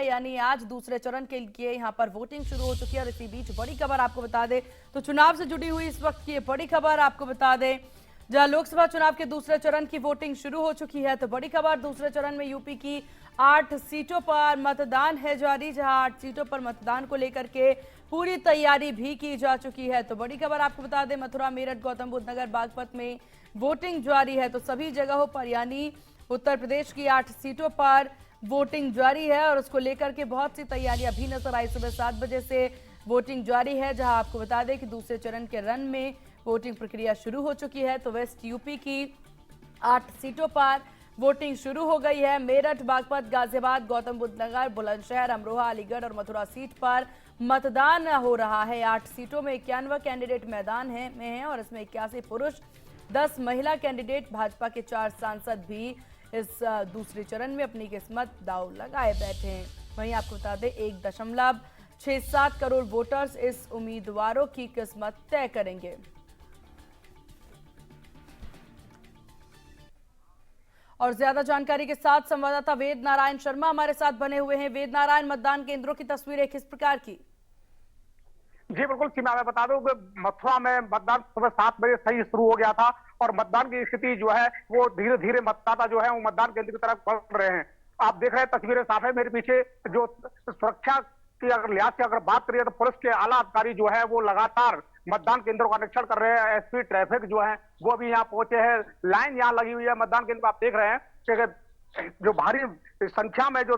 है, यानी आज दूसरे चरण के लिए यहां पर वोटिंग शुरू हो चुकी है। और इसी बीच बड़ी खबर आपको बता दें तो चुनाव से जुड़ी हुई इस वक्त की बड़ी खबर आपको बता दें, जहां लोकसभा चुनाव के दूसरे चरण की वोटिंग शुरू हो चुकी है। तो बड़ी खबर, दूसरे चरण में यूपी की 8 सीटों पर मतदान है जारी, जहां 8 सीटों पर मतदान को लेकर के पूरी तैयारी भी की जा चुकी है। तो बड़ी खबर आपको बता दें, मथुरा, मेरठ, गौतम बुद्ध नगर, बागपत में वोटिंग जारी है। तो सभी जगहों पर यानी उत्तर प्रदेश की 8 सीटों पर वोटिंग जारी है और उसको लेकर के बहुत सी तैयारियां भी नजर आई। सुबह 7 बजे से वोटिंग जारी है, जहां आपको बता दें कि दूसरे चरण के रन में वोटिंग प्रक्रिया शुरू हो चुकी है। तो वेस्ट यूपी की 8 सीटों पर वोटिंग शुरू हो गई है। मेरठ, बागपत, गाजियाबाद, गौतम बुद्ध नगर, बुलंदशहर, अमरोहा, अलीगढ़ और मथुरा सीट पर मतदान हो रहा है। 8 सीटों में 91 कैंडिडेट मैदान में हैं और इसमें 81 पुरुष, 10 महिला कैंडिडेट। भाजपा के 4 सांसद भी इस दूसरे चरण में अपनी किस्मत दांव लगाए बैठे हैं। वहीं आपको बता दें 1.67 करोड़ वोटर्स इस उम्मीदवारों की किस्मत तय करेंगे। और ज्यादा जानकारी के साथ संवाददाता वेद नारायण शर्मा हमारे साथ बने हुए हैं। वेद नारायण, मतदान केंद्रों की तस्वीरें किस प्रकार की? जी बिल्कुल सीमा, मैं बता दूं कि मथुरा में मतदान सुबह 7 बजे सही शुरू हो गया था और मतदान की स्थिति जो है वो धीरे धीरे मतदाता जो है वो मतदान केंद्र की तरफ बढ़ रहे हैं। आप देख रहे हैं तस्वीरें साफ है मेरे पीछे। जो सुरक्षा की अगर लिहाज से अगर बात करिए तो पुलिस के आला अधिकारी जो है वो लगातार मतदान केंद्रों का निरीक्षण कर रहे हैं। एसपी ट्रैफिक जो है वो भी यहाँ पहुंचे हैं। लाइन यहाँ लगी हुई है मतदान केंद्र पर। आप देख रहे हैं कि जो भारी संख्या में जो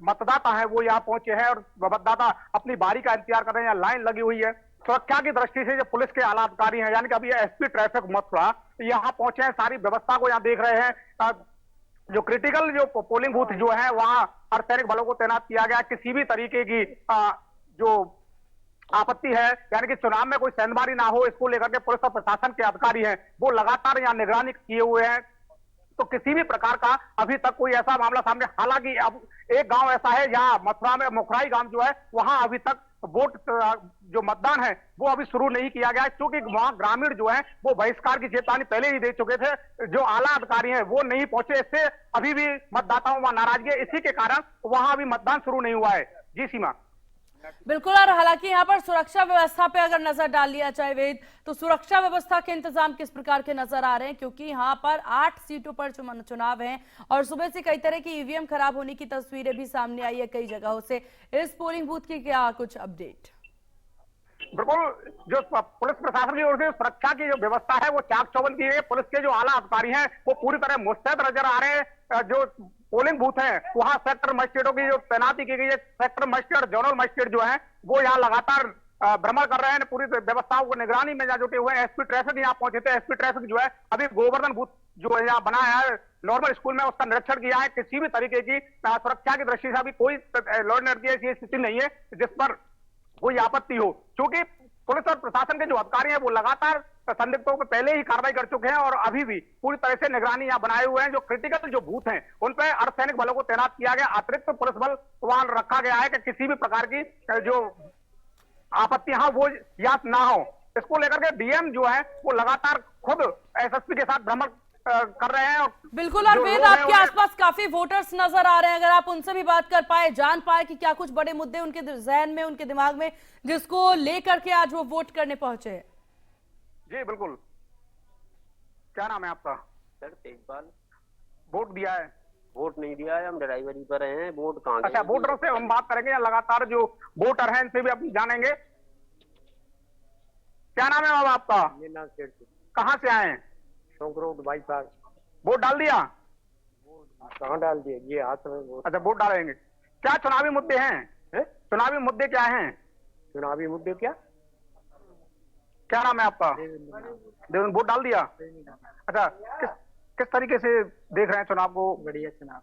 मतदाता है वो यहाँ पहुंचे हैं और मतदाता अपनी बारी का इंतजार कर रहे हैं। यहाँ लाइन लगी हुई है। सुरक्षा की दृष्टि से जो पुलिस के आला अधिकारी हैं, यानी कि अभी एसपी ट्रैफिक मथुरा यहाँ पहुंचे हैं, सारी व्यवस्था को यहाँ देख रहे हैं। जो क्रिटिकल जो पोलिंग बूथ जो है वहां अर्धसैनिक बलों को तैनात किया गया। किसी भी तरीके की जो आपत्ति है, यानी कि चुनाव में कोई सेंधमारी ना हो, इसको लेकर के पुलिस और प्रशासन के अधिकारी हैं वो लगातार यहाँ निगरानी किए हुए हैं। तो किसी भी प्रकार का अभी तक कोई ऐसा मामला सामने, हालांकि अब एक गांव ऐसा है जहां मथुरा में मुखराई गांव जो है वहां अभी तक वोट जो मतदान है वो अभी शुरू नहीं किया गया है, क्योंकि वहां ग्रामीण जो है वो बहिष्कार की चेतावनी पहले ही दे चुके थे। जो आला अधिकारी हैं वो नहीं पहुंचे, इससे अभी भी मतदाताओं में नाराजगी है। इसी के कारण वहां अभी मतदान शुरू नहीं हुआ है। जी सीमा। बिल्कुल। और हालांकि यहाँ पर सुरक्षा व्यवस्था पे अगर नजर डाल लिया जाए वेद, तो सुरक्षा व्यवस्था के इंतजाम किस प्रकार के नजर आ रहे हैं? क्योंकि यहाँ पर 8 सीटों पर चुनाव है और सुबह से कई तरह की ईवीएम खराब होने की तस्वीरें भी सामने आई है कई जगहों से। इस पोलिंग बूथ की क्या कुछ अपडेट? बिल्कुल, जो पुलिस प्रशासन की ओर से सुरक्षा की जो व्यवस्था है वो चाक चौबंद की है। पुलिस के जो आला अधिकारी हैं वो पूरी तरह मुस्तैद नजर आ रहे हैं। जो पोलिंग बूथ है वहां सेक्टर मजिस्ट्रेटों की जो तैनाती की गई है, सेक्टर मजिस्ट्रेट, जोनल मजिस्ट्रेट जो है वो यहाँ लगातार भ्रमण कर रहे हैं। पूरी व्यवस्थाओं को निगरानी में यहाँ जुटे हुए हैं। एसपी ट्रैफिक यहाँ पहुंचे थे। एसपी ट्रैफिक जो है अभी गोवर्धन बूथ जो है यहाँ बनाया है नॉर्मल स्कूल में, उसका निरीक्षण किया है। किसी भी तरीके की सुरक्षा की दृष्टि से अभी कोई लॉ एंड ऑर्डर की ऐसी स्थिति नहीं है जिस पर कोई आपत्ति हो, क्योंकि पुलिस और प्रशासन के जो अधिकारी हैं वो लगातार संदिग्धों पर पहले ही कार्रवाई कर चुके हैं और अभी भी पूरी तरह से निगरानी यहाँ बनाए हुए हैं। जो क्रिटिकल जो बूथ हैं उन पर अर्धसैनिक बलों को तैनात किया गया, अतिरिक्त पुलिस बल वहां रखा गया है कि किसी भी प्रकार की जो आपत्तियां वो या ना हो। इसको लेकर के डीएम जो है वो लगातार खुद एसएसपी के साथ भ्रमण कर रहे हैं। बिल्कुल। और वेद, आपके आसपास काफी वोटर्स नजर आ रहे हैं, अगर आप उनसे भी बात कर पाए, जान पाए कि क्या कुछ बड़े मुद्दे उनके जहन में, उनके दिमाग में, जिसको लेकर के आज वो वोट करने पहुंचे हैं। जी बिल्कुल। क्या नाम है आपका? सर तेजपाल। वोट दिया है? वोट नहीं दिया है, हम ड्राइवरी पर हैं। वोट कहाँ? अच्छा, वोटरों से हम बात करेंगे, लगातार जो वोटर हैं इनसे भी हम जानेंगे। क्या नाम है बाबा आपका? मेरा नाम शेर। कहाँ से आए हैं? चौक रोड बाईपास। वोट डाल दिया? कहाँ डाल दिया? ये हाथ में वोट। अच्छा, वोट डालेंगे। क्या चुनावी मुद्दे हैं? चुनावी मुद्दे क्या हैं? चुनावी मुद्दे क्या? क्या नाम है आपका? देवेंद्र। वोट डाल दिया? अच्छा, किस तरीके से देख रहे हैं चुनाव को? बढ़िया चुनाव।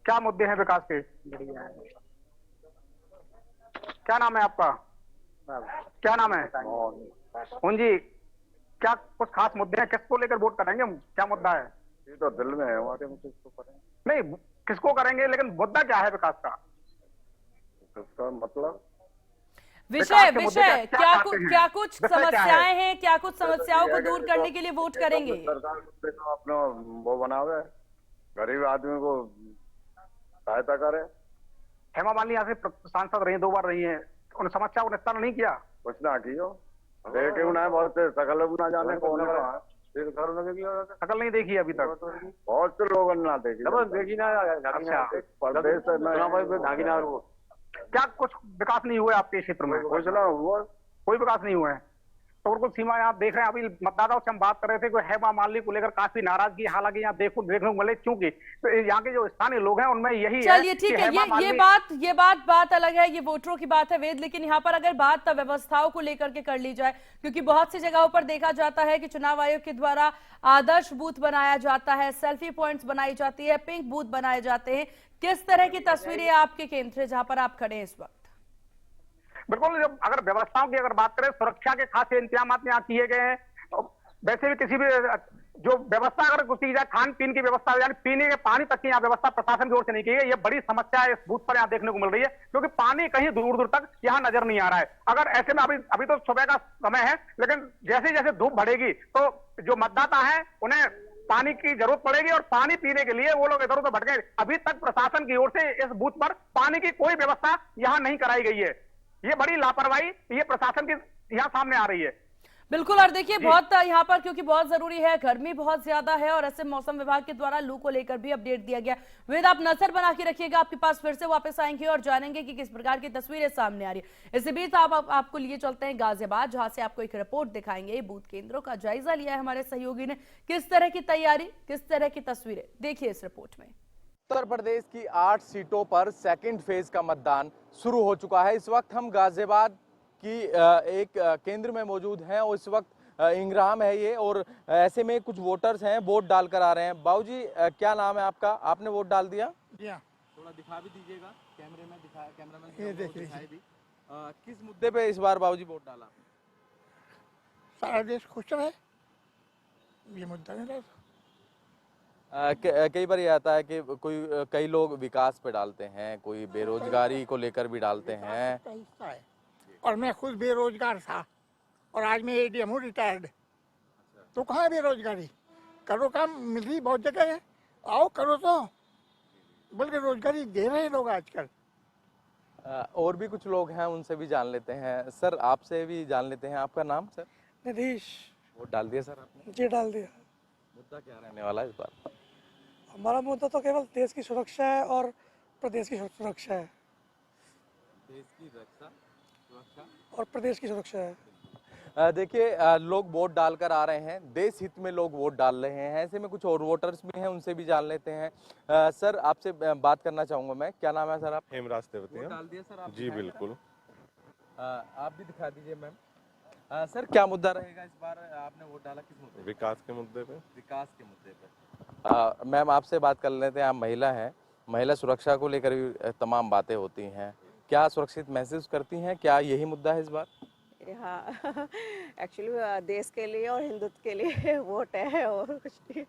क्या मुद्दे हैं विकास के? बढ़िया है। क्या नाम है आपका? क्या नाम है? जी। क्या कुछ खास मुद्दे हैं? किसको लेकर वोट करेंगे? क्या मुद्दा है? ये तो दिल में है हमारे, किसको करेंगे? नहीं, किसको करेंगे, लेकिन मुद्दा क्या है विकास का? इसका मतलब विषय क्या कुछ समस्याएं हैं? क्या कुछ समस्याओं को दूर करने के लिए वोट करेंगे? सरकार अपना वो बनावे, गरीब आदमी को सहायता करे। हेमा मालिनी यहाँ से सांसद रही, 2 बार रही है, उन समस्या को निस्तारण नहीं किया। कुछ ना कियो देखे उन्हें बहुत से सकल ना जाने कौन है शकल नहीं देखी अभी तक, बहुत से लोग ना देखी देखी ना अच्छा। प्रदेश में क्या कुछ विकास नहीं हुआ आपके क्षेत्र में? कुछ ना हुआ, कोई विकास नहीं हुआ है। तो बिल्कुल सीमा आप देख रहे हैं, अभी मतदाताओं से हम बात कर रहे थे कि हेमा मालिनी को लेकर काफी नाराजगी, हालांकि यहाँ देखने को मिले, क्योंकि तो यहाँ के जो स्थानीय लोग हैं उनमें यही चलिए है ठीक कि है, हेमा ये मालिनी बात अलग है, ये वोटरों की बात है वेद, लेकिन यहाँ पर अगर बात व्यवस्थाओं को लेकर के कर ली जाए, क्योंकि बहुत सी जगहों पर देखा जाता है कि चुनाव आयोग के द्वारा आदर्श बूथ बनाया जाता है, सेल्फी पॉइंट्स बनाई जाती है, पिंक बूथ बनाए जाते हैं। किस तरह की तस्वीरें आपके केंद्र जहां पर आप खड़े हैं इस वक्त? बिल्कुल, जब अगर व्यवस्थाओं की अगर बात करें, सुरक्षा के खास इंतजाम यहाँ किए गए हैं। वैसे भी किसी भी जो व्यवस्था अगर कुछ की जाए, खान पीन की व्यवस्था, यानी पीने के पानी तक की यहाँ व्यवस्था प्रशासन की ओर से नहीं की गई। ये बड़ी समस्या है इस बूथ पर यहाँ देखने को मिल रही है, क्योंकि पानी कहीं दूर दूर तक यहाँ नजर नहीं आ रहा है। अगर ऐसे में अभी तो सुबह का समय है, लेकिन जैसे जैसे धूप बढ़ेगी तो जो मतदाता है उन्हें पानी की जरूरत पड़ेगी, और पानी पीने के लिए वो लोग इधर उधर भटके। अभी तक प्रशासन की ओर से इस बूथ पर पानी की कोई व्यवस्था यहाँ नहीं कराई गई है। ये बड़ी लापरवाही ये प्रशासन की यहाँ सामने आ रही है। बिल्कुल, और देखिए बहुत यहाँ पर क्योंकि बहुत जरूरी है, गर्मी बहुत ज्यादा है और ऐसे मौसम विभाग के द्वारा लू को लेकर भी अपडेट दिया गया। वेद, आप नजर बना के रखिएगा, आपके पास फिर से वापस आएंगे और जानेंगे कि किस प्रकार की तस्वीरें सामने आ रही है। इसी बीच आपको लिए चलते हैं गाजियाबाद, जहां से आपको एक रिपोर्ट दिखाएंगे। बूथ केंद्रों का जायजा लिया है हमारे सहयोगी ने, किस तरह की तैयारी, किस तरह की तस्वीरें, देखिए इस रिपोर्ट में। उत्तर प्रदेश की 8 सीटों पर सेकंड फेज का मतदान शुरू हो चुका है। इस वक्त हम गाजियाबाद की एक केंद्र में मौजूद हैं और इस वक्त इंग्राम है ये, और ऐसे में कुछ वोटर्स हैं वोट डाल कर आ रहे हैं। बाबूजी, क्या नाम है आपका? आपने वोट डाल दिया? थोड़ा दिखा भी दीजिएगा कैमरे में, दिखाया कैमरामैन दिखाए भी। किस मुद्दे पे इस बार बाबूजी वोट डाला? सारा देश खुश रहे, ये मुद्दा नहीं रहता। कई बार ये आता है कि कई लोग विकास पे डालते हैं, कोई बेरोजगारी को लेकर भी डालते हैं। हिस्सा है, और मैं खुद बेरोजगार था और आज मैं एडीएम हूँ, रिटायर्ड। तो कहाँ है बेरोजगारी? करो काम, मिल रही बहुत जगह है, आओ करो। तो बल्कि रोजगारी दे रहे हैं लोग आजकल। और भी कुछ लोग हैं, उनसे भी जान लेते हैं। सर, आपसे भी जान लेते हैं। आपका नाम सर? नीतीश। वोट डाल दिया सर आपने? जी डाल दिया। मुद्दा क्या रहने वाला है इस बार? हमारा मुद्दा तो केवल देश की सुरक्षा है और प्रदेश की सुरक्षा है। देश की रक्षा, सुरक्षा और प्रदेश की सुरक्षा है। देखिए, लोग वोट डालकर आ रहे हैं, देश हित में लोग वोट डाल रहे हैं। ऐसे में कुछ और वोटर्स भी हैं, उनसे भी जान लेते हैं। सर, आपसे बात करना चाहूंगा मैं। क्या नाम है सर आप? हेमराज तेवती। डाल दिया सर आप? जी बिल्कुल। आप भी दिखा दीजिए मैम। सर, क्या मुद्दा रहेगा इस बार? आपने वोट डाला किस मुद्दे पे? विकास के मुद्दे पे। विकास के मुद्दे पे। मैम, आपसे बात कर लेते हैं। आप महिला हैं, महिला सुरक्षा को लेकर भी तमाम बातें होती हैं। क्या सुरक्षित महसूस करती हैं? क्या यही मुद्दा है इस बार? हाँ, एक्चुअली देश के लिए और हिंदुत्व के लिए वोट है, और कुछ नहीं।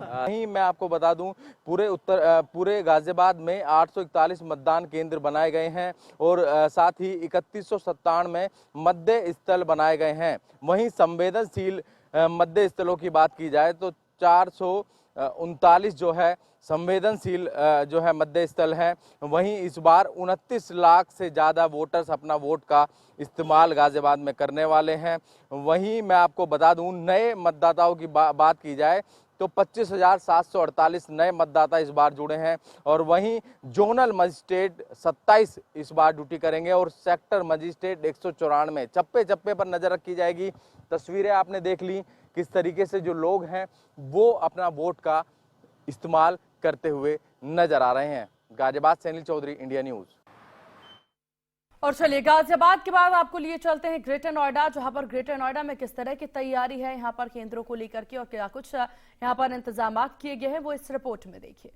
नहीं, मैं आपको बता दूं, पूरे गाजियाबाद में 841 मतदान केंद्र बनाए गए हैं और साथ ही 3197 में मतदेय स्थल बनाए गए हैं। वहीं संवेदनशील मतदेय स्थलों की बात की जाए तो 439 जो है संवेदनशील जो है मतदेय स्थल है। वहीं इस बार 29 लाख से ज़्यादा वोटर्स अपना वोट का इस्तेमाल गाजियाबाद में करने वाले हैं। वहीं मैं आपको बता दूं, नए मतदाताओं की बात की जाए तो 25,748 नए मतदाता इस बार जुड़े हैं, और वहीं जोनल मजिस्ट्रेट 27 इस बार ड्यूटी करेंगे और सेक्टर मजिस्ट्रेट 194। चप्पे चप्पे पर नजर रखी जाएगी। तस्वीरें आपने देख ली किस तरीके से जो लोग हैं वो अपना वोट का इस्तेमाल करते हुए नजर आ रहे हैं। गाजियाबाद से अनिल चौधरी, इंडिया न्यूज। और चलिए गाजियाबाद के बाद आपको लिए चलते हैं ग्रेटर नोएडा, जहां पर ग्रेटर नोएडा में किस तरह की तैयारी है यहाँ पर केंद्रों को लेकर के और क्या कुछ यहाँ पर इंतजाम किए गए हैं, वो इस रिपोर्ट में देखिए।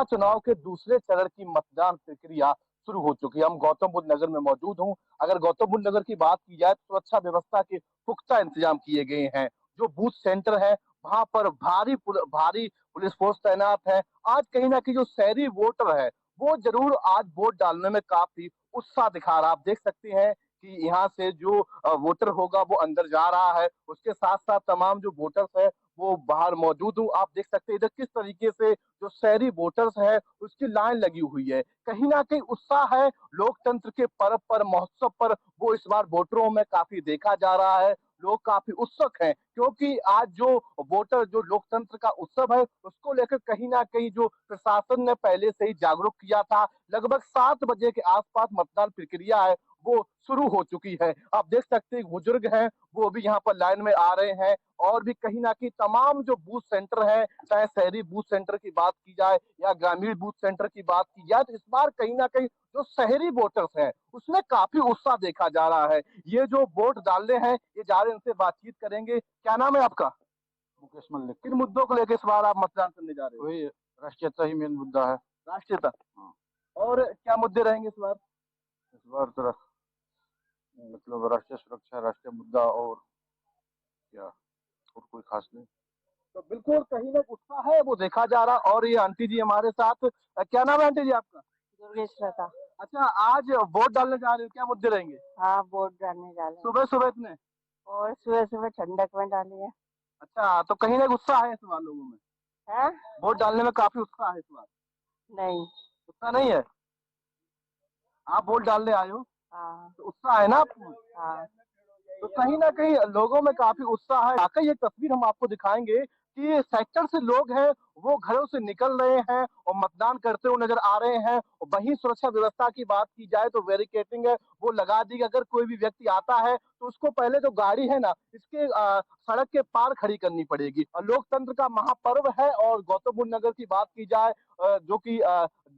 चुनाव के दूसरे चरण की मतदान प्रक्रिया शुरू हो चुकी है। हम गौतम बुद्ध नगर में मौजूद हूँ। अगर गौतम बुद्ध नगर की बात की जाए तो सुरक्षा व्यवस्था के पुख्ता इंतजाम किए गए हैं। जो बूथ सेंटर है वहां पर भारी पुलिस फोर्स तैनात है। आज कहीं ना कहीं जो शहरी वोटर है वो जरूर आज वोट डालने में काफी उत्साह दिखा रहा। आप देख सकते हैं कि यहाँ से जो वोटर होगा वो अंदर जा रहा है, उसके साथ साथ तमाम जो वोटर्स है वो बाहर मौजूद हूँ। आप देख सकते हैं इधर किस तरीके से जो शहरी वोटर्स है उसकी लाइन लगी हुई है। कहीं ना कहीं उत्साह है लोकतंत्र के पर्व पर, महोत्सव पर, वो इस बार वोटरों में काफी देखा जा रहा है। लोग काफी उत्सुक हैं क्योंकि आज जो वोटर, जो लोकतंत्र का उत्सव है उसको लेकर कहीं ना कहीं जो प्रशासन ने पहले से ही जागरूक किया था। लगभग 7 बजे के आसपास मतदान प्रक्रिया है वो शुरू हो चुकी है। आप देख सकते हैं बुजुर्ग हैं वो भी यहाँ पर लाइन में आ रहे हैं और भी कहीं ना कहीं तमाम जो बूथ सेंटर है, चाहे शहरी बूथ सेंटर की बात की जाए या ग्रामीण बूथ सेंटर की बात की जाए, तो इस बार कहीं ना कहीं जो शहरी वोटर्स हैं उसमें काफी उत्साह देखा जा रहा है। ये जो वोट डालने हैं ये जा रहे हैं, इनसे बातचीत करेंगे। क्या नाम है आपका? मुकेश मल्लिक। किन मुद्दों को लेकर इस बार आप मतदान करने जा रहे हो? वही राष्ट्रीयता ही मेन मुद्दा है। राष्ट्रीयता। हाँ। और क्या मुद्दे रहेंगे इस बार? इस बार तो मतलब राष्ट्रीय सुरक्षा, राष्ट्रीय मुद्दा और क्या, और कोई खास नहीं। तो बिल्कुल कहीं ना उत्साह है वो देखा जा रहा। और ये आंटी जी हमारे साथ, क्या नाम है आंटी जी आपका? दुर्गेश्वरता। अच्छा, आज वोट डालने जा रहे हो, क्या मुद्दे रहेंगे? हाँ, वोट डालने जा रहे हैं। सुबह सुबह इतने? और सुबह सुबह ठंडक में डाली है। अच्छा, तो कहीं ना उत्साह है इस बार लोगों में? है? वोट डालने में काफी उत्साह है इस बार? नहीं। उत्साह नहीं है? आप वोट डालने आए हो हाँ। तो उत्साह है ना आपको? हाँ। तो कहीं ना कहीं लोगों में काफी उत्साह है। आकर ये तस्वीर हम आपको दिखाएंगे कि सेक्टर से लोग हैं वो घरों से निकल रहे हैं और मतदान करते हुए नजर आ रहे हैं। वहीं सुरक्षा व्यवस्था की बात की जाए तो बैरिकेडिंग है वो लगा दी। अगर कोई भी व्यक्ति आता है तो उसको पहले जो गाड़ी है ना इसके सड़क के पार खड़ी करनी पड़ेगी। और लोकतंत्र का महापर्व है। और गौतम बुद्ध नगर की बात की जाए जो कि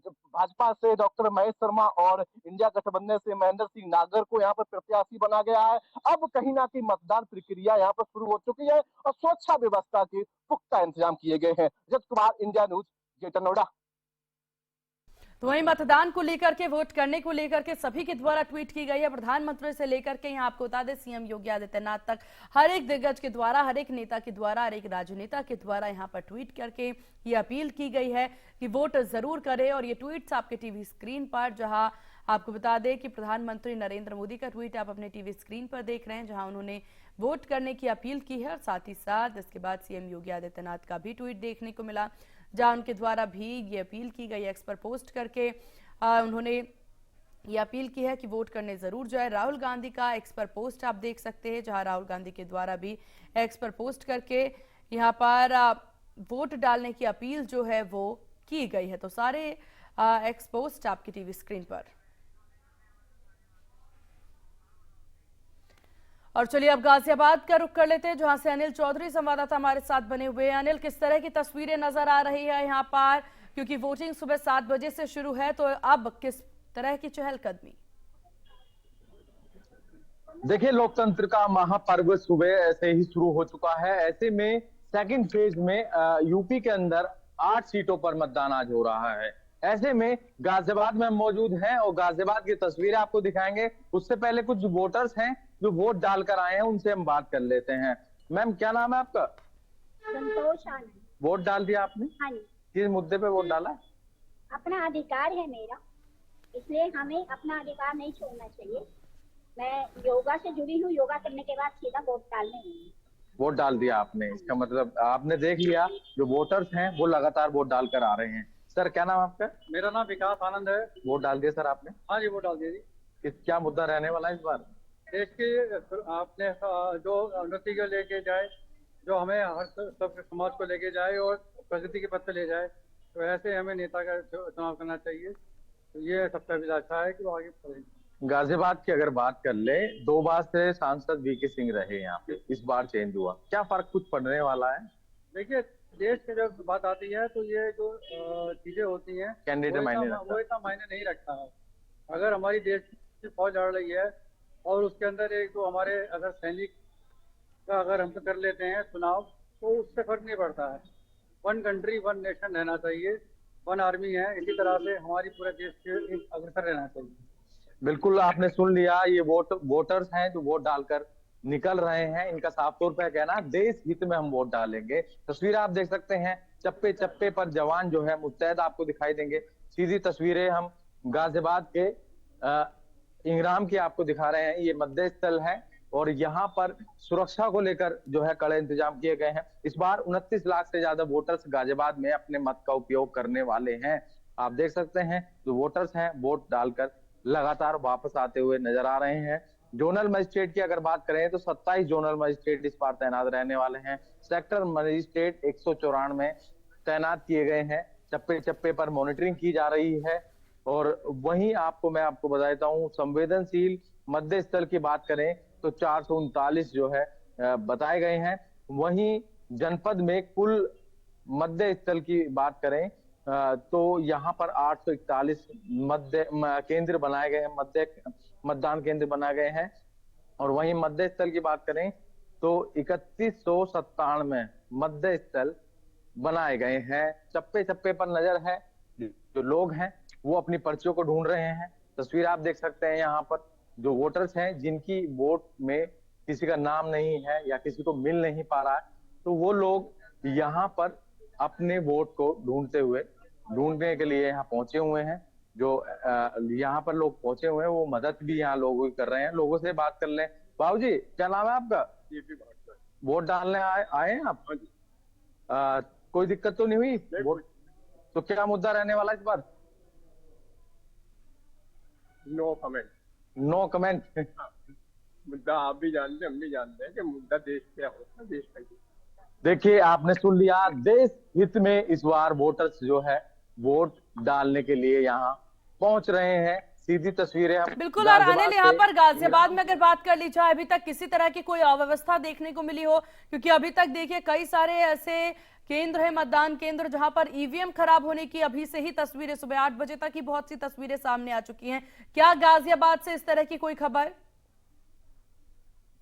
भाजपा से डॉक्टर महेश शर्मा और इंडिया गठबंधन से महेंद्र सिंह नागर को यहाँ पर प्रत्याशी बना गया है। अब कहीं ना कहीं मतदान प्रक्रिया यहाँ पर शुरू हो चुकी है और सुरक्षा व्यवस्था के पुख्ता इंतजाम किए गए हैं। Rajat Kumar, India news, Greater Noida. तो वहीं मतदान को लेकर के, वोट करने को लेकर के सभी के द्वारा ट्वीट की गई है। प्रधानमंत्री से लेकर के यहाँ आपको बता दें सीएम योगी आदित्यनाथ तक हर एक दिग्गज के द्वारा, हर एक नेता के द्वारा, हर एक राजनेता के द्वारा यहाँ पर ट्वीट करके ये अपील की गई है कि वोट जरूर करें। और ये ट्वीट्स आपके टीवी स्क्रीन पर, जहां आपको बता दें कि प्रधानमंत्री नरेंद्र मोदी का ट्वीट आप अपने टीवी स्क्रीन पर देख रहे हैं, जहां उन्होंने वोट करने की अपील की है। और साथ ही साथ इसके बाद सीएम योगी आदित्यनाथ का भी ट्वीट देखने को मिला, जहां उनके द्वारा भी ये अपील की गई। एक्स पर पोस्ट करके उन्होंने ये अपील की है कि वोट करने जरूर जाए। राहुल गांधी का एक्स पर पोस्ट आप देख सकते हैं, जहां राहुल गांधी के द्वारा भी एक्स पर पोस्ट करके यहाँ पर वोट डालने की अपील जो है वो की गई है। तो सारे एक्स पोस्ट आपकी टीवी स्क्रीन पर। और चलिए अब गाजियाबाद का रुख कर लेते हैं, जहां से अनिल चौधरी संवाददाता हमारे साथ बने हुए हैं। अनिल, किस तरह की तस्वीरें नजर आ रही है यहाँ पर, क्योंकि वोटिंग सुबह 7 बजे से शुरू है, तो अब किस तरह की चहलकदमी? देखिए, लोकतंत्र का महापर्व सुबह से ही शुरू हो चुका है। ऐसे में सेकंड फेज में यूपी के अंदर 8 सीटों पर मतदान आज हो रहा है। ऐसे में गाजियाबाद में हम मौजूद हैं और गाजियाबाद की तस्वीरें आपको दिखाएंगे। उससे पहले कुछ वोटर्स हैं जो वोट डालकर आए हैं, उनसे हम बात कर लेते हैं। मैम, क्या नाम है आपका? संतोष आनंद। वोट डाल दिया आपने? हाँ जी। किस मुद्दे पे वोट डाला? अपना अधिकार है मेरा, इसलिए हमें अपना अधिकार नहीं छोड़ना चाहिए। मैं योगा से जुड़ी हूँ, योगा करने के बाद सीधा वोट डालने गई। वोट डाल दिया आपने, इसका मतलब आपने देख लिया जो वोटर्स हैं वो लगातार वोट डालकर आ रहे हैं। सर, क्या नाम आपका? मेरा नाम विकास आनंद है। वोट डाल दिया सर आपने? हाँ जी, वोट डाल दिया जी। क्या मुद्दा रहने वाला है इस बार? देश के आपने जो उन्नति को लेके जाए, जो हमें हर सब समाज को लेके जाए और प्रगति के पथ पे ले जाए, तो ऐसे हमें नेता का चुनाव करना चाहिए। तो ये सबसे अभिलाषा है कि वो आगे बढ़े। गाजियाबाद की अगर बात कर ले, 2 बार से सांसद वीके सिंह रहे यहाँ पे, इस बार चेंज हुआ, क्या फर्क कुछ पड़ने वाला है? देखिए, देश की जब बात आती है तो ये जो चीजें होती हैं कैंडिडेट मायने वो इतना मायने नहीं रखता है। अगर हमारी देश की फौज लड़ रही है और उसके अंदर एक जो हमारे अगर सैनिक का अगर हम कर लेते हैं चुनाव, तो उससे फर्क नहीं पड़ता है। 1 कंट्री 1 नेशन रहना चाहिए, 1 आर्मी है। इसी तरह से हमारी पूरे देश के अग्रसर रहना चाहिए। बिल्कुल, आपने सुन लिया, ये वोटर्स हैं जो वोट डालकर निकल रहे हैं। इनका साफ तौर पर कहना, देश हित में हम वोट डालेंगे। तस्वीर आप देख सकते हैं, चप्पे चप्पे पर जवान जो है मुस्तैद आपको दिखाई देंगे। सीधी तस्वीरें हम गाजियाबाद के इंग्राम की आपको दिखा रहे हैं। ये मतदेय स्थल है और यहाँ पर सुरक्षा को लेकर जो है कड़े इंतजाम किए गए हैं। इस बार 29 लाख से ज्यादा वोटर्स गाजियाबाद में अपने मत का उपयोग करने वाले हैं। आप देख सकते हैं जो वोटर्स हैं वोट डालकर लगातार वापस आते हुए नजर आ रहे हैं। जोनल मजिस्ट्रेट की अगर बात करें तो 27 जोनल मजिस्ट्रेट इस बार तैनात रहने वाले हैं। सेक्टर मजिस्ट्रेट 194 तैनात किए गए हैं। चप्पे चप्पे पर मॉनिटरिंग की जा रही है। और वहीं मैं आपको बता देता हूँ, संवेदनशील मध्य स्थल की बात करें तो 439 जो है बताए गए हैं। वहीं जनपद में कुल मध्य स्थल की बात करें तो यहाँ पर 841 केंद्र बनाए गए हैं, मतदान केंद्र बनाए गए हैं। और वहीं मध्य स्थल की बात करें तो 3197 मध्य स्थल बनाए गए हैं। चप्पे चप्पे पर नजर है। जो लोग हैं वो अपनी पर्चियों को ढूंढ रहे हैं। तस्वीर आप देख सकते हैं यहाँ पर जो वोटर्स हैं जिनकी वोट में किसी का नाम नहीं है या किसी को मिल नहीं पा रहा है, तो वो लोग यहाँ पर अपने वोट को ढूंढने के लिए यहाँ पहुंचे हुए हैं। जो यहाँ पर लोग पहुंचे हुए हैं वो मदद भी यहाँ लोग कर रहे हैं। लोगों से बात कर लें। बाबू जी, क्या नाम है आपका? वोट डालने आए हैं आप? कोई दिक्कत तो नहीं हुई? वोट तो क्या मुद्दा रहने वाला इस बार? No comment. No comment. मुद्दा आप भी जानते हैं, हम भी जानते हैं कि मुद्दा देश क्या होता है, देश का। देखिए, आपने सुन लिया, देश हित में इस बार वोटर्स जो है वोट डालने के लिए यहाँ पहुंच रहे हैं। सीधी तस्वीरें हम बिल्कुल। और अनिल, यहाँ पर गाजियाबाद में अगर बात कर ली जाए, अभी तक किसी तरह की कोई अव्यवस्था देखने को मिली हो? क्योंकि अभी तक देखिए कई सारे ऐसे केंद्र है, मतदान केंद्र, जहां पर ईवीएम खराब होने की अभी से ही तस्वीरें, सुबह 8 बजे तक ही बहुत सी तस्वीरें सामने आ चुकी हैं। क्या गाजियाबाद से इस तरह की कोई खबर?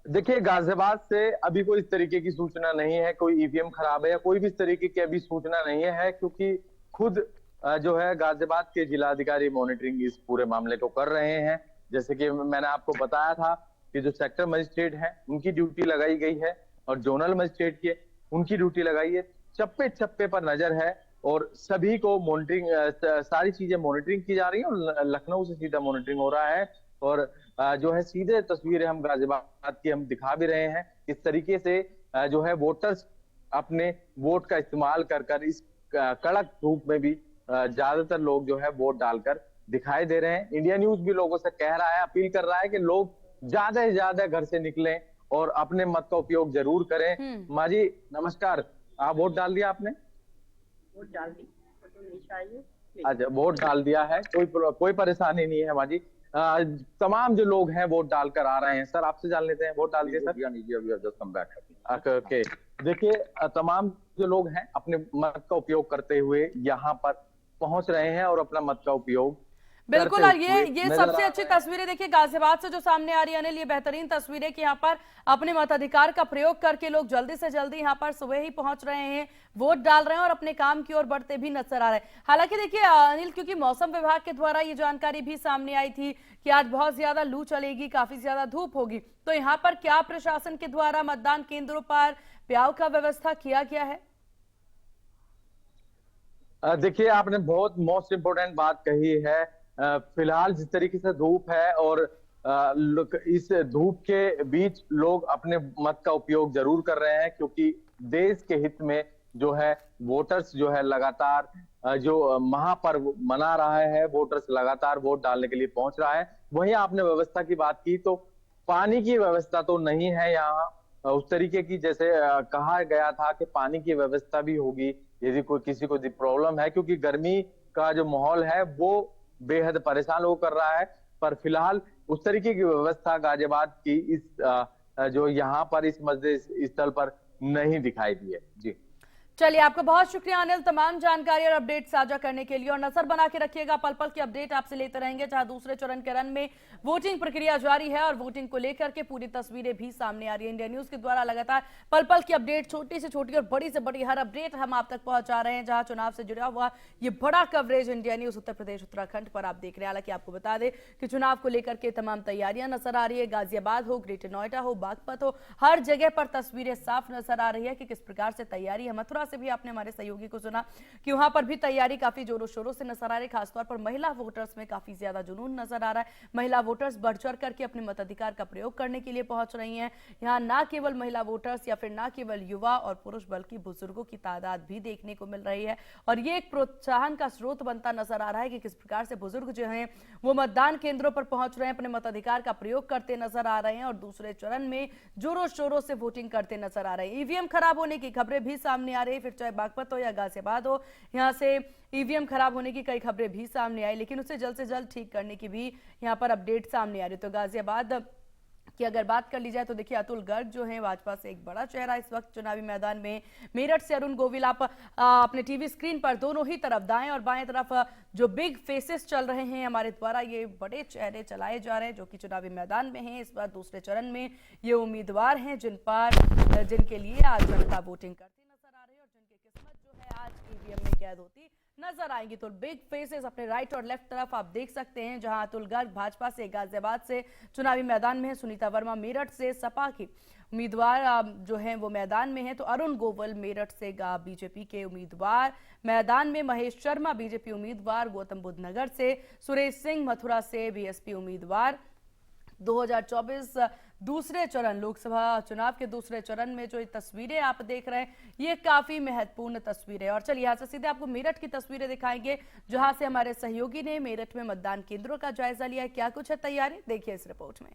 देखिए, गाजियाबाद से अभी कोई इस तरीके की सूचना नहीं है, कोई ईवीएम खराब है या कोई भी इस तरीके की अभी सूचना नहीं है, क्योंकि खुद जो है गाजियाबाद के जिलाधिकारी मॉनिटरिंग इस पूरे मामले को कर रहे हैं। जैसे कि मैंने आपको बताया था कि जो सेक्टर मजिस्ट्रेट हैं उनकी ड्यूटी लगाई गई है और जोनल मजिस्ट्रेट की उनकी ड्यूटी लगाई है। चप्पे चप्पे पर नजर है और सभी को मॉनिटरिंग, सारी चीजें मॉनिटरिंग की जा रही है और लखनऊ से सीधा मॉनिटरिंग हो रहा है। और जो है सीधे तस्वीरें हम गाजियाबाद की हम दिखा भी रहे हैं। इस तरीके से जो है वोटर्स अपने वोट का इस्तेमाल कर इस कड़क धूप में भी ज्यादातर लोग जो है वोट डालकर दिखाई दे रहे हैं। इंडिया न्यूज भी लोगों से कह रहा है, अपील कर रहा है कि लोग ज्यादा से ज्यादा घर से निकलें और अपने मत का उपयोग जरूर करें। माँ जी नमस्कार, आप वोट डाल दिया आपने? वोट डाल दी, फोटो नहीं चाहिए। अच्छा, वोट डाल दिया है, कोई परेशानी नहीं है माँ जी। तमाम जो लोग हैं वोट डालकर आ रहे हैं। सर आपसे जान लेते हैं, वोट डाल दिए सर? ओके, देखिए तमाम जो लोग हैं अपने मत का उपयोग करते हुए यहाँ पर पहुंच रहे हैं और अपना मत का उपयोग बिल्कुल। और ये सबसे अच्छी तस्वीरें देखिए गाजियाबाद से जो सामने आ रही है अनिल, ये बेहतरीन तस्वीरें कि यहाँ पर अपने मताधिकार का प्रयोग करके लोग जल्दी से जल्दी यहाँ पर सुबह ही पहुंच रहे हैं, वोट डाल रहे हैं और अपने काम की ओर बढ़ते भी नजर आ रहे हैं। हालांकि देखिए अनिल, क्योंकि मौसम विभाग के द्वारा ये जानकारी भी सामने आई थी कि आज बहुत ज्यादा लू चलेगी, काफी ज्यादा धूप होगी, तो यहाँ पर क्या प्रशासन के द्वारा मतदान केंद्रों पर प्याऊ का व्यवस्था किया गया है? देखिए, आपने बहुत मोस्ट इम्पोर्टेंट बात कही है। फिलहाल जिस तरीके से धूप है और इस धूप के बीच लोग अपने मत का उपयोग जरूर कर रहे हैं, क्योंकि देश के हित में जो है वोटर्स जो है लगातार जो महापर्व मना रहा है, वोटर्स लगातार वोट डालने के लिए पहुंच रहा है। वहीं आपने व्यवस्था की बात की तो पानी की व्यवस्था तो नहीं है यहाँ उस तरीके की, जैसे कहा गया था कि पानी की व्यवस्था भी होगी यदि कोई किसी को प्रॉब्लम है, क्योंकि गर्मी का जो माहौल है वो बेहद परेशान लोग कर रहा है। पर फिलहाल उस तरीके की व्यवस्था गाजियाबाद की इस जो यहाँ पर इस मस्जिद स्थल पर नहीं दिखाई दी है। जी चलिए, आपका बहुत शुक्रिया अनिल, तमाम जानकारी और अपडेट साझा करने के लिए। और नजर बना के रखिएगा, पल पल की अपडेट आपसे लेते रहेंगे, जहां दूसरे चरण के रन में वोटिंग प्रक्रिया जारी है और वोटिंग को लेकर के पूरी तस्वीरें भी सामने आ रही है। इंडिया न्यूज के द्वारा लगातार पल पल की अपडेट, छोटी से छोटी और बड़ी से बड़ी हर अपडेट हम आप तक पहुंचा रहे हैं। जहां चुनाव से जुड़ा हुआ ये बड़ा coverage India news Uttar Pradesh Uttarakhand पर आप देख रहे हैं। हालांकि आपको बता दें कि चुनाव को लेकर के तमाम तैयारियां नजर आ रही है। गाजियाबाद हो, ग्रेटर नोएडा हो, बागपत हो, हर जगह पर तस्वीरें साफ नजर आ रही है कि किस प्रकार से तैयारी है। मथुरा से भी आपने हमारे सहयोगी को सुना कि वहां पर भी तैयारी काफी जोरों शोरों से नजर आ रही है। खासतौर पर महिला वोटर्स में काफी ज्यादा जुनून नजर आ रहा है। महिला वोटर्स बढ़ चढ़ करके अपने मताधिकार का प्रयोग करने के लिए पहुंच रही हैं। यहाँ ना केवल महिला वोटर्स या फिर ना केवल युवा और पुरुष बल्कि बुजुर्गों की तादाद भी देखने को मिल रही है और ये एक प्रोत्साहन का स्रोत बनता नजर आ रहा है कि किस प्रकार से बुजुर्ग जो हैं वो मतदान केंद्रों पर पहुंच रहे हैं, अपने मताधिकार का प्रयोग करते नजर आ रहे हैं और दूसरे चरण में जोरों शोरों से वोटिंग करते नजर आ रहे हैं। ईवीएम खराब होने की खबरें भी सामने आ रही है, फिर चाहे बागपत हो या गाजियाबाद हो, यहाँ से ईवीएम खराब होने की कई खबरें भी सामने आई, लेकिन उसे जल्द से जल्द ठीक करने की भी यहाँ पर अपडेट सामने आ रही है। तो गाजियाबाद कि अगर बात कर ली जाए तो देखिए अतुल गर्ग जो है भाजपा से एक बड़ा चेहरा इस वक्त चुनावी मैदान में। मेरठ से अरुण गोविल, आप अपने टीवी स्क्रीन पर दोनों ही तरफ दाएं और बाएं तरफ जो बिग फेसेस चल रहे हैं हमारे द्वारा, ये बड़े चेहरे चलाए जा रहे हैं जो कि चुनावी मैदान में हैं। इस बार दूसरे चरण में ये उम्मीदवार हैं जिनके लिए आज जनता वोटिंग करती नजर आ रही है और जिनकी किस्मत जो है आज ईवीएम में कैद होती नजर आएंगी। तो बिग फेसेस अपने राइट और लेफ्ट तरफ आप देख सकते हैं, जहां अतुल गर्ग भाजपा से गाजियाबाद से चुनावी मैदान में है, सुनीता वर्मा मेरठ से सपा की उम्मीदवार जो हैं वो मैदान में हैं, तो अरुण गोविल मेरठ से बीजेपी के उम्मीदवार मैदान में, महेश शर्मा बीजेपी उम्मीदवार गौतम बुद्ध नगर से, सुरेश सिंह मथुरा से बीएसपी उम्मीदवार। 2024 दूसरे चरण लोकसभा चुनाव के दूसरे चरण में जो ये तस्वीरें आप देख रहे हैं ये काफी महत्वपूर्ण तस्वीरें। और चलिए यहाँ से सीधे आपको मेरठ की तस्वीरें दिखाएंगे, जहां से हमारे सहयोगी ने मेरठ में मतदान केंद्रों का जायजा लिया है। क्या कुछ है तैयारी, देखिए इस रिपोर्ट में।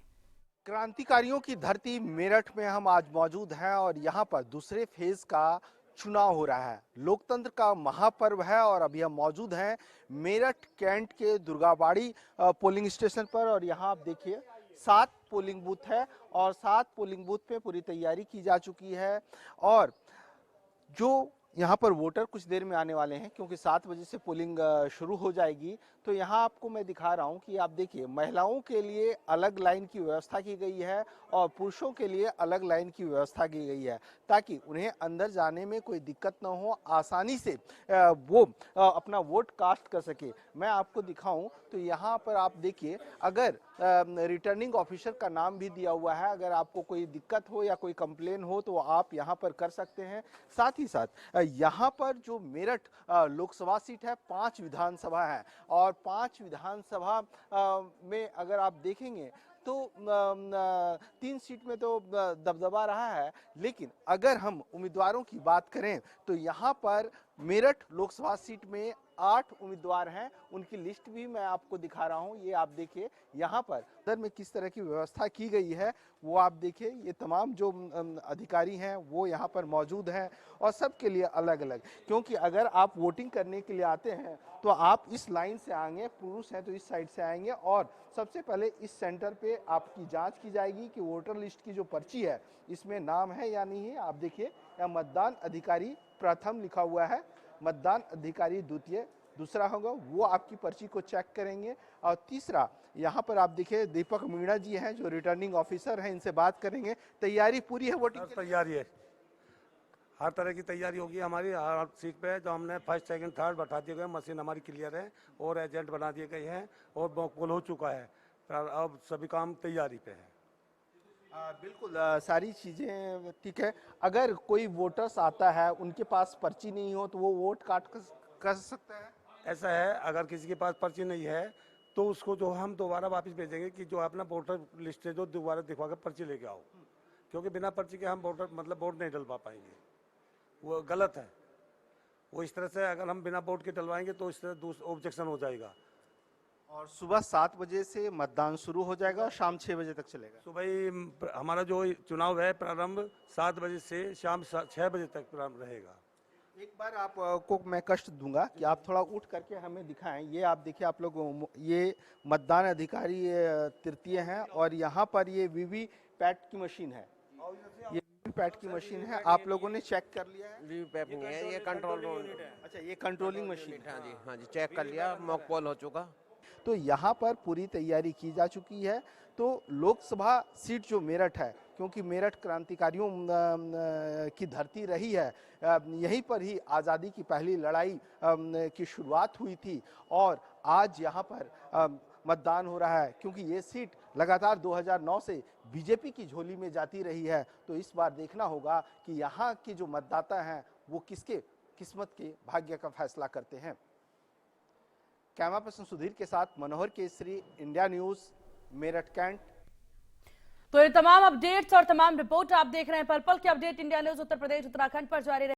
क्रांतिकारियों की धरती मेरठ में हम आज मौजूद हैं और यहाँ पर दूसरे फेज का चुनाव हो रहा है। लोकतंत्र का महापर्व है और अभी हम मौजूद हैं मेरठ कैंट के दुर्गाबाड़ी पोलिंग स्टेशन पर और यहाँ आप देखिए 7 पोलिंग बूथ है और 7 पोलिंग बूथ पे पूरी तैयारी की जा चुकी है और जो यहाँ पर वोटर कुछ देर में आने वाले हैं क्योंकि 7 बजे से पोलिंग शुरू हो जाएगी। तो यहाँ आपको मैं दिखा रहा हूँ कि आप देखिए महिलाओं के लिए अलग लाइन की व्यवस्था की गई है और पुरुषों के लिए अलग लाइन की व्यवस्था की गई है ताकि उन्हें अंदर जाने में कोई दिक्कत न हो, आसानी से वो अपना वोट कास्ट कर सके। मैं आपको दिखाऊं तो यहाँ पर आप देखिए अगर रिटर्निंग ऑफिसर का नाम भी दिया हुआ है, अगर आपको कोई दिक्कत हो या कोई कंप्लेन हो तो आप यहाँ पर कर सकते हैं। साथ ही साथ यहाँ पर जो मेरठ लोकसभा सीट है 5 विधानसभा है और 5 विधानसभा में अगर आप देखेंगे तो 3 सीट में तो दबदबा रहा है, लेकिन अगर हम उम्मीदवारों की बात करें तो यहाँ पर मेरठ लोकसभा सीट में 8 उम्मीदवार हैं। उनकी लिस्ट भी मैं आपको दिखा रहा हूं, ये आप देखिए यहाँ पर अंदर में किस तरह की व्यवस्था की गई है वो आप देखिए। ये तमाम जो अधिकारी हैं वो यहाँ पर मौजूद हैं और सबके लिए अलग अलग, क्योंकि अगर आप वोटिंग करने के लिए आते हैं तो आप इस लाइन से आएंगे, पुरुष हैं तो इस साइड से आएंगे और सबसे पहले इस सेंटर पे आपकी जांच की जाएगी कि वोटर लिस्ट की जो पर्ची है इसमें नाम है या नहीं है। आप देखिए यहाँ मतदान अधिकारी प्रथम लिखा हुआ है, मतदान अधिकारी द्वितीय दूसरा होगा, वो आपकी पर्ची को चेक करेंगे। और तीसरा यहाँ पर आप देखिए दीपक मीणा जी हैं जो रिटर्निंग ऑफिसर हैं, इनसे बात करेंगे। तैयारी पूरी है वोटिंग? तैयारी है, हर तरह की तैयारी होगी हमारी। हर सीट पे जो हमने फर्स्ट सेकंड थर्ड बैठा दिए गए, मशीन हमारी क्लियर है और एजेंट बना दिए गए हैं और मॉकपोल हो चुका है। अब सभी काम तैयारी पे है। बिल्कुल सारी चीज़ें ठीक है। अगर कोई वोटर्स आता है उनके पास पर्ची नहीं हो तो वो वोट काट कर सकता है? ऐसा है, अगर किसी के पास पर्ची नहीं है तो उसको जो हम दोबारा वापस भेजेंगे कि जो अपना वोटर लिस्ट है जो दोबारा दिखवा कर पर्ची लेके आओ, क्योंकि बिना पर्ची के हम वोट नहीं डलवा पाएंगे, वो गलत है। वो इस तरह से अगर हम बिना वोट के डलवाएंगे तो इस तरह ऑब्जेक्शन हो जाएगा। और सुबह 7 बजे से मतदान शुरू हो जाएगा और शाम 6 बजे तक चलेगा। सुबह ही हमारा जो चुनाव है प्रारंभ 7 बजे से शाम 6 बजे तक प्रारंभ रहेगा। एक बार आपको मैं कष्ट दूंगा कि आप थोड़ा उठ करके हमें दिखाएं। ये आप देखिए, आप लोग ये मतदान अधिकारी तृतीय हैं और यहाँ पर ये वीवीपैट की मशीन है, ये वीवीपैट की मशीन है। आप लोगों ने चेक कर लिया है? वीवीपैट नहीं है, ये कंट्रोल रूम। अच्छा, ये कंट्रोलिंग मशीन है। हाँ जी, चेक कर लिया, मॉक पोल हो चुका। तो यहाँ पर पूरी तैयारी की जा चुकी है। तो लोकसभा सीट जो मेरठ है, क्योंकि मेरठ क्रांतिकारियों की धरती रही है, यहीं पर ही आज़ादी की पहली लड़ाई की शुरुआत हुई थी और आज यहाँ पर मतदान हो रहा है, क्योंकि ये सीट लगातार 2009 से बीजेपी की झोली में जाती रही है। तो इस बार देखना होगा कि यहाँ के जो मतदाता हैं वो किसके किस्मत के भाग्य का फैसला करते हैं। कैमरा पर्सन सुधीर के साथ Manohar Kesari, India news, Meerut cantt. तो ये तमाम अपडेट्स और तमाम रिपोर्ट आप देख रहे हैं। पल पल के update India news Uttar Pradesh Uttarakhand पर जारी